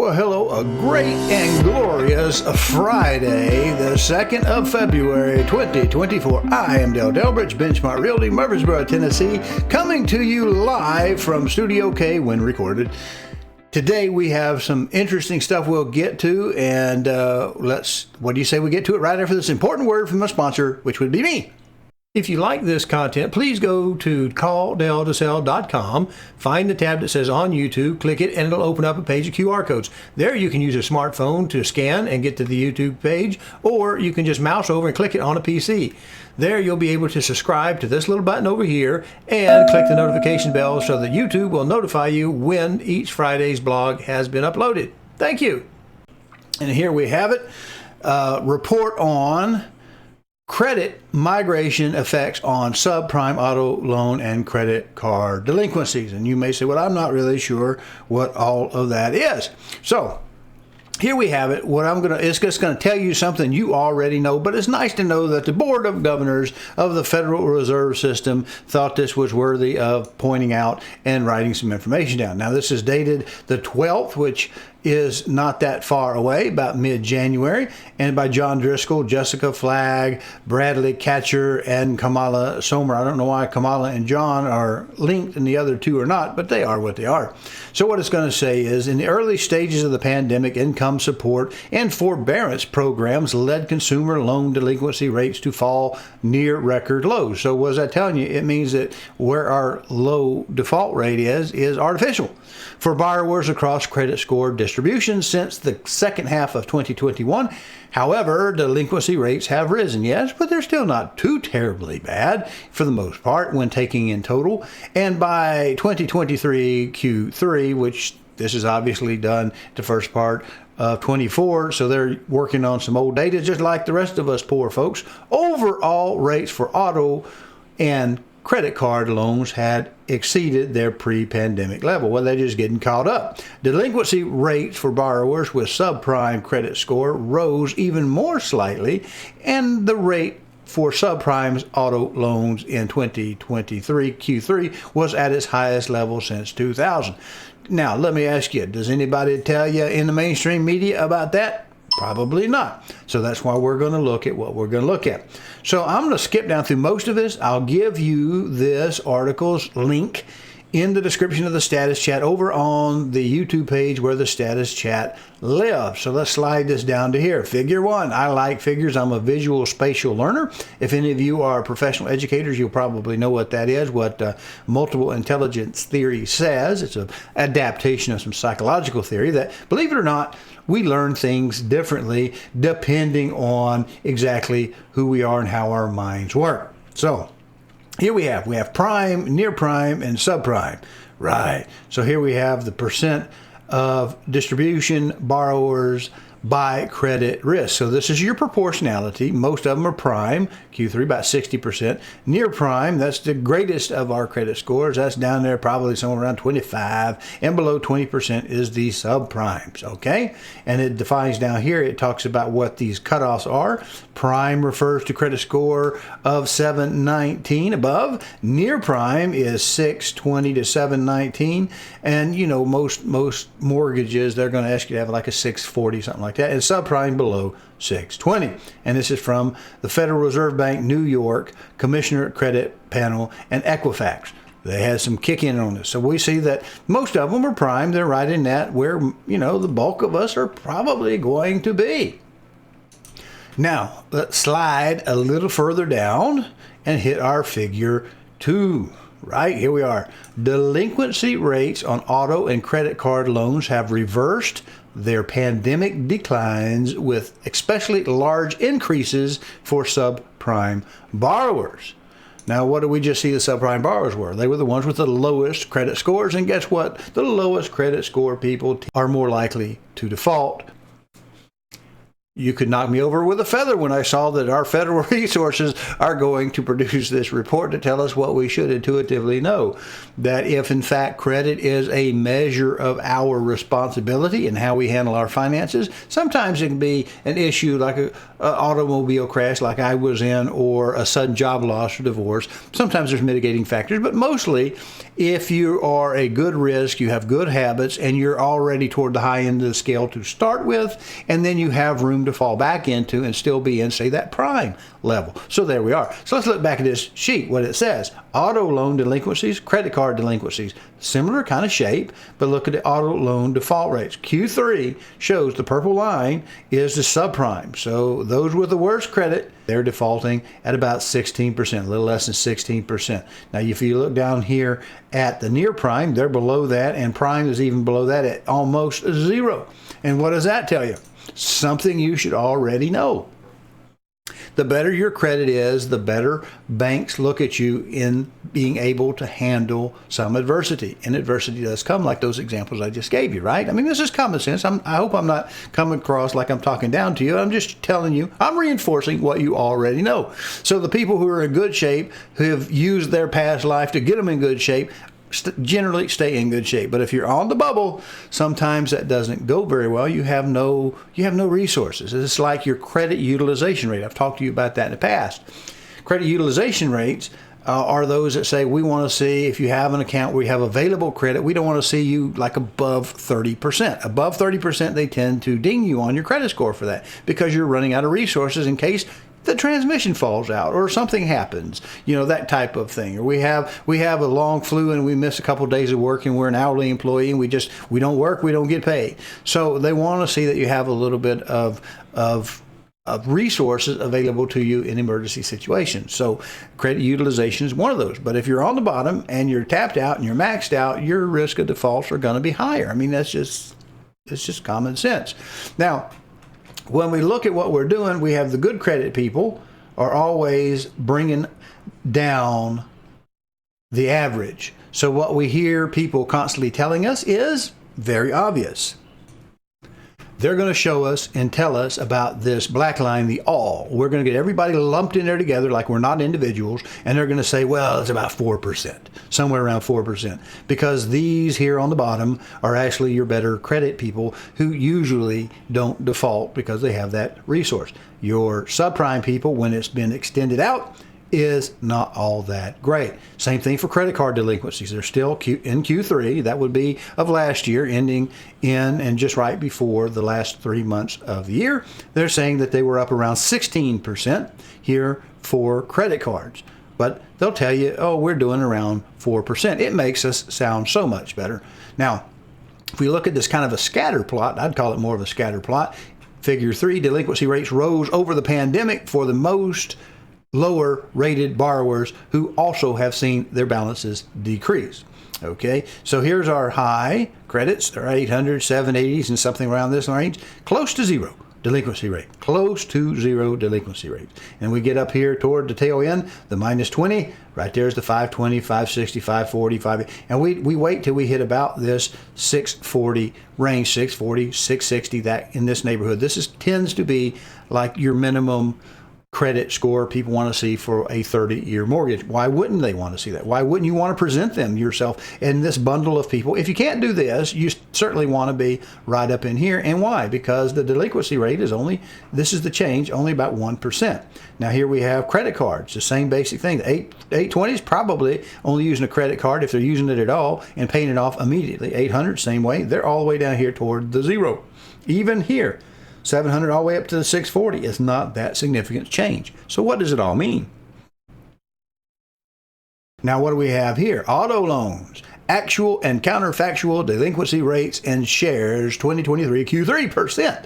Well, hello, a great and glorious Friday, the 2nd of February, 2024. I am Delbridge, Benchmark Realty, Murfreesboro, Tennessee, coming to you live from Studio K when recorded. Today we have some interesting stuff we'll get to, and what do you say we get to it right after this important word from a sponsor, which would be me. If you like this content, please go to CallDelToSell.com, find the tab that says on YouTube, click it, and it'll open up a page of QR codes. There you can use a smartphone to scan and get to the YouTube page, or you can just mouse over and click it on a PC. There you'll be able to subscribe to this little button over here and click the notification bell so that YouTube will notify you when each Friday's blog has been uploaded. Thank you. And here we have it. Report on credit migration effects on subprime auto loan and credit card delinquencies. And you may say, well, I'm not really sure what all of that is. So here we have it. It's just going to tell you something you already know, but it's nice to know that the Board of Governors of the Federal Reserve System thought this was worthy of pointing out and writing some information down. Now, this is dated the 12th, which is not that far away, about mid-January, and by John Driscoll, Jessica Flagg, Bradley Catcher, and Kamala Somer. I don't know why Kamala and John are linked and the other two are not, but they are what they are. So what it's going to say is, in the early stages of the pandemic, income support and forbearance programs led consumer loan delinquency rates to fall near record lows. So what was I telling you? It means that where our low default rate is artificial. For borrowers across credit score distribution since the second half of 2021. However, delinquency rates have risen, yes, but they're still not too terribly bad for the most part when taking in total. And by 2023 Q3, which this is obviously done the first part of 24, so they're working on some old data just like the rest of us poor folks. Overall rates for auto and credit card loans had exceeded their pre-pandemic level. Well, they're just getting caught up. Delinquency rates for borrowers with subprime credit score rose even more slightly, and the rate for subprime auto loans in 2023 Q3 was at its highest level since 2000. Now, let me ask you, does anybody tell you in the mainstream media about that? Probably not. So that's why we're going to look at what we're going to look at. So I'm going to skip down through most of this. I'll give you this article's link in the description of the status chat over on the YouTube page where the status chat lives. So let's slide this down to here. Figure 1. I like figures. I'm a visual spatial learner. If any of you are professional educators, you'll probably know what that is, what multiple intelligence theory says. It's an adaptation of some psychological theory that, believe it or not, we learn things differently depending on exactly who we are and how our minds work. So here we have prime, near prime, and subprime. Right. So here we have the percent of distribution borrowers by credit risk. So this is your proportionality. Most of them are prime, Q3 about 60%. Near prime, that's the greatest of our credit scores. That's down there probably somewhere around 25, and below 20% is the subprimes, okay? And it defines down here, it talks about what these cutoffs are. Prime refers to credit score of 719 above. Near prime is 620 to 719, and you know most mortgages, they're going to ask you to have like a 640, something like that, and subprime below 620. And this is from the Federal Reserve Bank, New York, Commissioner Credit Panel, and Equifax. They had some kick in on this. So we see that most of them are prime. They're right in that where, you know, the bulk of us are probably going to be. Now, let's slide a little further down and hit our figure 2. Right, here we are. Delinquency rates on auto and credit card loans have reversed their pandemic declines with especially large increases for subprime borrowers. Now, what did we just see the subprime borrowers were? They were the ones with the lowest credit scores, and guess what? The lowest credit score people are more likely to default. You could knock me over with a feather when I saw that our federal resources are going to produce this report to tell us what we should intuitively know. That if, in fact, credit is a measure of our responsibility and how we handle our finances, sometimes it can be an issue like an automobile crash like I was in, or a sudden job loss or divorce. Sometimes there's mitigating factors, but mostly if you are a good risk, you have good habits, and you're already toward the high end of the scale to start with, and then you have room to fall back into and still be in, say, that prime level. So there we are. So let's look back at this sheet, what it says. Auto loan delinquencies, credit card delinquencies. Similar kind of shape, but look at the auto loan default rates. Q3 shows the purple line is the subprime. So those with the worst credit, they're defaulting at about 16%, a little less than 16%. Now, if you look down here at the near prime, they're below that, and prime is even below that at almost zero. And what does that tell you? Something you should already know. The better your credit is, the better banks look at you in being able to handle some adversity. And adversity does come like those examples I just gave you, right? I mean, this is common sense. I hope I'm not coming across like I'm talking down to you. I'm just telling you, I'm reinforcing what you already know. So the people who are in good shape, who have used their past life to get them in good shape, generally stay in good shape. But if you're on the bubble, sometimes that doesn't go very well. You have no resources. It's like your credit utilization rate. I've talked to you about that in the past. Credit utilization rates are those that say we want to see, if you have an account where you have available credit, we don't want to see you like above 30%. Above 30%, they tend to ding you on your credit score for that, because you're running out of resources in case the transmission falls out or something happens, that type of thing. Or we have a long flu and we miss a couple of days of work, and we're an hourly employee and we don't work, we don't get paid. So they want to see that you have a little bit of resources available to you in emergency situations. So credit utilization is one of those. But if you're on the bottom and you're tapped out and you're maxed out, your risk of defaults are going to be higher. I mean, it's just common sense. Now, when we look at what we're doing, we have the good credit people are always bringing down the average. So what we hear people constantly telling us is very obvious. They're going to show us and tell us about this black line, the all. We're going to get everybody lumped in there together like we're not individuals, and they're going to say, well, it's about 4%, somewhere around 4%, because these here on the bottom are actually your better credit people who usually don't default because they have that resource. Your subprime people, when it's been extended out, is not all that great. Same thing for credit card delinquencies. They're still in Q3. That would be of last year, ending in and just right before the last 3 months of the year. They're saying that they were up around 16% here for credit cards. But they'll tell you, oh, we're doing around 4%. It makes us sound so much better. Now, if we look at this kind of a scatter plot, I'd call it more of a scatter plot. Figure 3, delinquency rates rose over the pandemic for the most lower rated borrowers who also have seen their balances decrease. Okay, so here's our high credits. They're 800, 780s, and something around this range. Close to zero delinquency rate. Close to zero delinquency rate. And we get up here toward the tail end, the minus 20. Right there's the 520, 560, 540, 580. And we wait till we hit about this 640 range, 640, 660, that in this neighborhood. This tends to be like your minimum credit score people want to see for a 30-year mortgage. Why wouldn't they want to see that? Why wouldn't you want to present them yourself in this bundle of people? If you can't do this, you certainly want to be right up in here. And why? Because the delinquency rate is this is the change, only about 1%. Now here we have credit cards, the same basic thing. The 820 is probably only using a credit card if they're using it at all and paying it off immediately. 800, same way. They're all the way down here toward the zero. Even here, 700 all the way up to the 640 is not that significant change. So what does it all mean? Now what do we have here? Auto loans, actual and counterfactual delinquency rates and shares 2023 Q3%.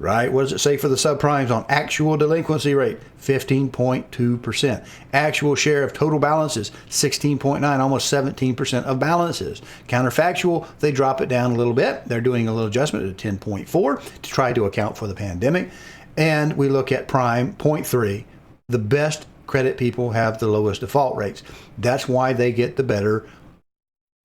Right? What does it say for the subprimes on actual delinquency rate? 15.2%. Actual share of total balances, 16.9, almost 17% of balances. Counterfactual, they drop it down a little bit. They're doing a little adjustment to 10.4 to try to account for the pandemic. And we look at prime, 0.3. The best credit people have the lowest default rates. That's why they get the better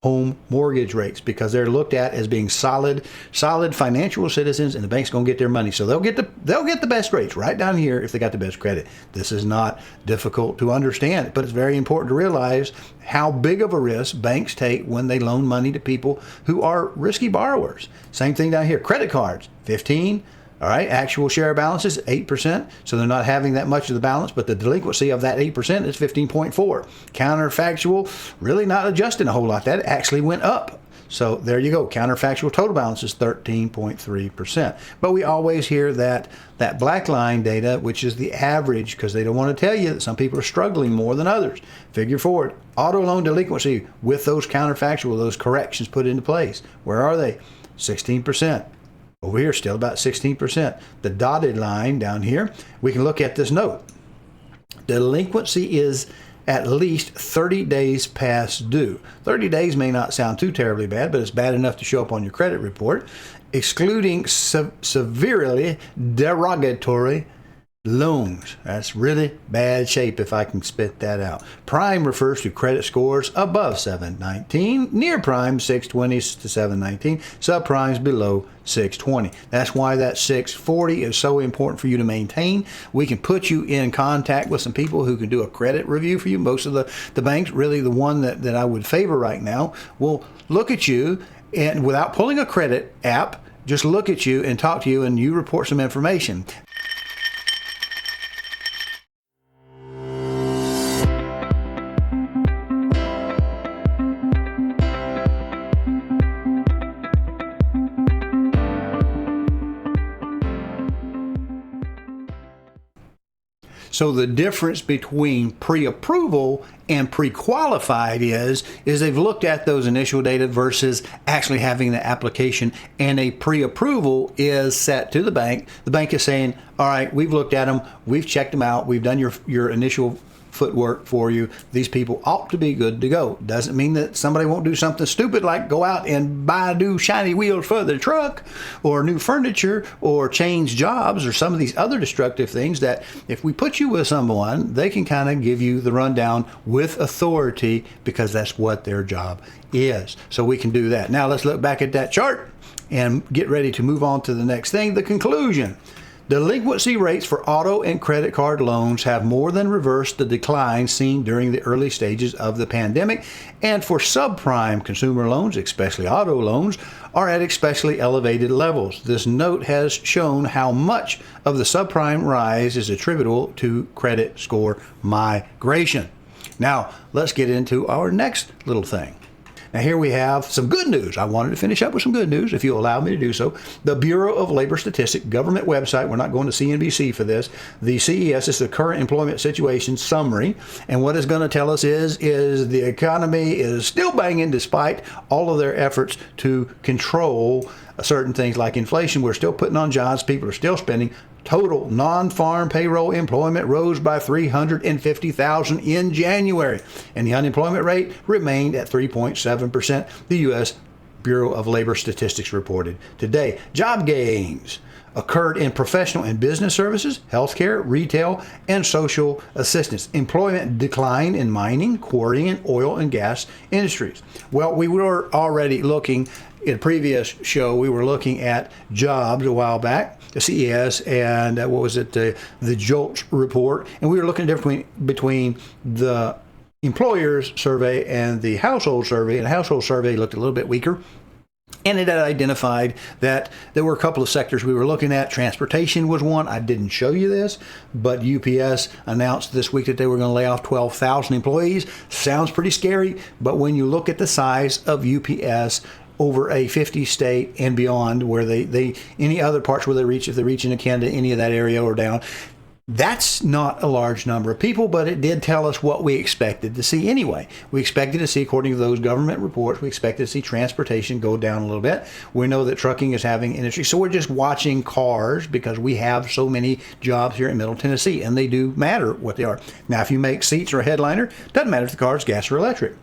home mortgage rates because they're looked at as being solid financial citizens, and the bank's going to get their money. So they'll get the best rates right down here if they got the best credit. This is not difficult to understand, but it's very important to realize how big of a risk banks take when they loan money to people who are risky borrowers. Same thing down here. Credit cards, 15. All right, actual share balances, 8%, so they're not having that much of the balance, but the delinquency of that 8% is 15.4. Counterfactual, really not adjusting a whole lot. That actually went up. So there you go. Counterfactual total balance is 13.3%. But we always hear that black line data, which is the average, because they don't want to tell you that some people are struggling more than others. Figure forward. Auto loan delinquency with those counterfactual, those corrections put into place. Where are they? 16%. Over here, still about 16%. The dotted line down here, we can look at this note. Delinquency is at least 30 days past due. 30 days may not sound too terribly bad, but it's bad enough to show up on your credit report. Excluding severely derogatory loans. That's really bad shape if I can spit that out. Prime refers to credit scores above 719, near prime 620 to 719, subprimes below 620. That's why that 640 is so important for you to maintain. We can put you in contact with some people who can do a credit review for you. Most of the banks, really the one that I would favor right now, will look at you and without pulling a credit app, just look at you and talk to you and you report some information. So the difference between pre-approval and pre-qualified is they've looked at those initial data versus actually having the application, and a pre-approval is set to the bank. The bank is saying, all right, we've looked at them, we've checked them out, we've done your initial footwork for you. These people ought to be good to go. Doesn't mean that somebody won't do something stupid like go out and buy new shiny wheels for their truck or new furniture or change jobs or some of these other destructive things that if we put you with someone, they can kind of give you the rundown with authority because that's what their job is. So we can do that. Now let's look back at that chart and get ready to move on to the next thing, the conclusion. Delinquency rates for auto and credit card loans have more than reversed the decline seen during the early stages of the pandemic, and for subprime consumer loans, especially auto loans, are at especially elevated levels. This note has shown how much of the subprime rise is attributable to credit score migration. Now, let's get into our next little thing. Now here we have some good news. I wanted to finish up with some good news, if you'll allow me to do so. The Bureau of Labor Statistics government website, we're not going to CNBC for this. The CES is the current employment situation summary. And what it's going to tell us is the economy is still banging despite all of their efforts to control certain things like inflation. We're still putting on jobs. People are still spending. Total non-farm payroll employment rose by 350,000 in January, and the unemployment rate remained at 3.7%, the U.S. Bureau of Labor Statistics reported today. Job gains occurred in professional and business services, healthcare, retail, and social assistance. Employment declined in mining, quarry, and oil and gas industries. Well, we were already looking in a previous show, we were looking at jobs a while back, the CES and the JOLTS report, and we were looking at the difference between the employers survey and the household survey, and the household survey looked a little bit weaker. And it had identified that there were a couple of sectors we were looking at. Transportation was one. I didn't show you this, but UPS announced this week that they were going to lay off 12,000 employees. Sounds pretty scary, but when you look at the size of UPS over a 50 state and beyond, where they any other parts where they reach, if they reach into Canada, any of that area or down, that's not a large number of people, but it did tell us what we expected to see anyway. We expected to see, according to those government reports, we expected to see transportation go down a little bit. We know that trucking is having industry. So we're just watching cars because we have so many jobs here in Middle Tennessee, and they do matter what they are. Now, if you make seats or a headliner, doesn't matter if the car is gas or electric.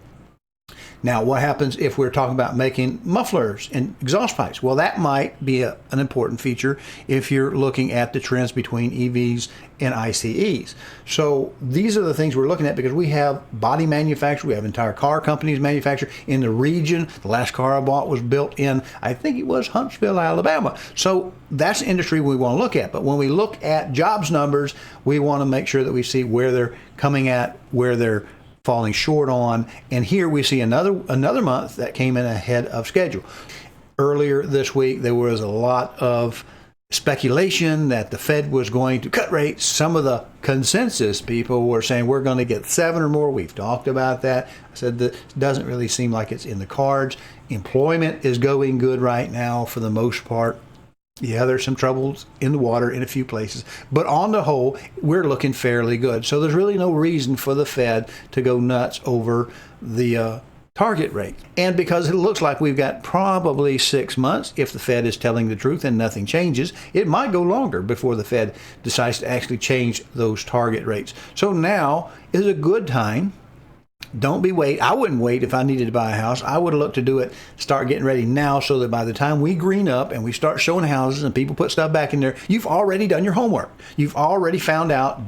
Now, what happens if we're talking about making mufflers and exhaust pipes? Well, that might be an important feature if you're looking at the trends between EVs and ICEs. So these are the things we're looking at, because we have body manufacturers, we have entire car companies manufactured in the region. The last car I bought was built in, I think it was Huntsville, Alabama. So that's the industry we want to look at. But when we look at jobs numbers, we want to make sure that we see where they're coming at, where they're falling short on. And here we see another month that came in ahead of schedule. Earlier this week, there was a lot of speculation that the Fed was going to cut rates. Some of the consensus people were saying we're going to get 7 or more. We've talked about that. I said that it doesn't really seem like it's in the cards. Employment is going good right now for the most part. Yeah, there's some troubles in the water in a few places, but on the whole, we're looking fairly good. So there's really no reason for the Fed to go nuts over the target rate. And because it looks like we've got probably 6 months, if the Fed is telling the truth and nothing changes, it might go longer before the Fed decides to actually change those target rates. So now is a good time. Don't be wait. I wouldn't wait if I needed to buy a house. I would look to do it, start getting ready now, so that by the time we green up and we start showing houses and people put stuff back in there, you've already done your homework. You've already found out,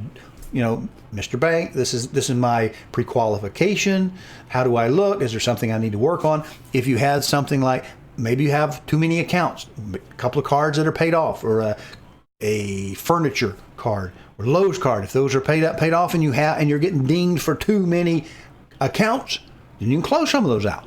Mr. Bank, this is my pre-qualification. How do I look? Is there something I need to work on? If you had something like, maybe you have too many accounts, a couple of cards that are paid off, or a furniture card or Lowe's card, if those are paid off, and you're getting dinged for too many accounts, then you can close some of those out.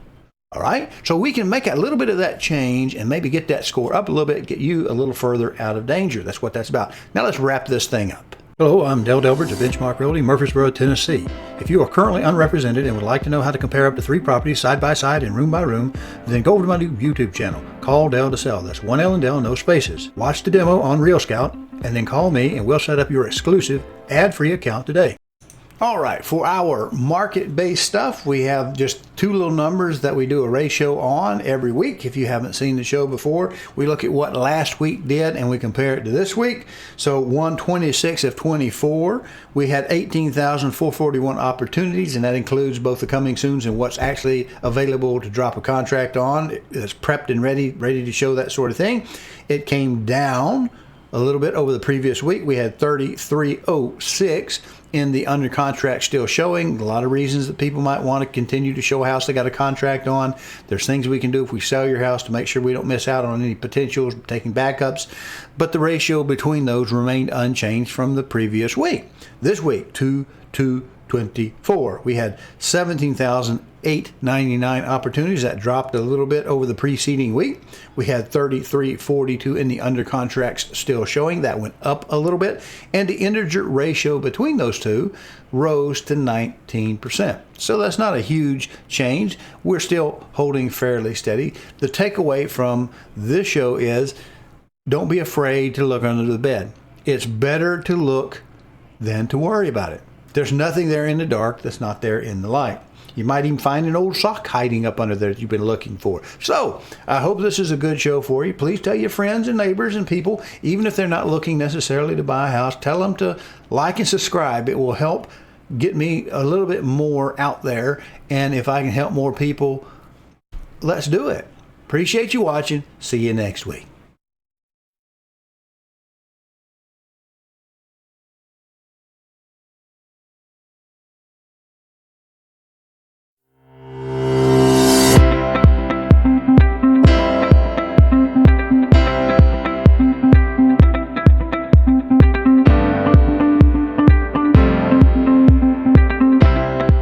All right, so we can make a little bit of that change and maybe get that score up a little bit, get you a little further out of danger. That's what that's about. Now let's wrap this thing up. Hello, I'm Delbridge of Benchmark Realty, Murfreesboro, Tennessee. If you are currently unrepresented and would like to know how to compare up to 3 properties side by side and room by room, then go over to my new YouTube channel, CallDelToSell. That's 1 L and Del, no spaces. Watch the demo on Real Scout and then call me and we'll set up your exclusive ad-free account today. All right, for our market-based stuff, we have just 2 little numbers that we do a ratio on every week. If you haven't seen the show before, we look at what last week did and we compare it to this week. So 126 of 24, we had 18,441 opportunities, and that includes both the coming soons and what's actually available to drop a contract on. It's prepped and ready to show that sort of thing. It came down a little bit over the previous week. We had 3,306 in the under contract still showing. A lot of reasons that people might want to continue to show a house they got a contract on. There's things we can do if we sell your house to make sure we don't miss out on any potentials, taking backups. But the ratio between those remained unchanged from the previous week. This week, 2-2-24, we had 17,899 opportunities. That dropped a little bit over the preceding week. We had 3,342 in the under contracts still showing. That went up a little bit. And the integer ratio between those two rose to 19%. So that's not a huge change. We're still holding fairly steady. The takeaway from this show is, don't be afraid to look under the bed. It's better to look than to worry about it. There's nothing there in the dark that's not there in the light. You might even find an old sock hiding up under there that you've been looking for. So I hope this is a good show for you. Please tell your friends and neighbors and people, even if they're not looking necessarily to buy a house, tell them to like and subscribe. It will help get me a little bit more out there. And if I can help more people, let's do it. Appreciate you watching. See you next week.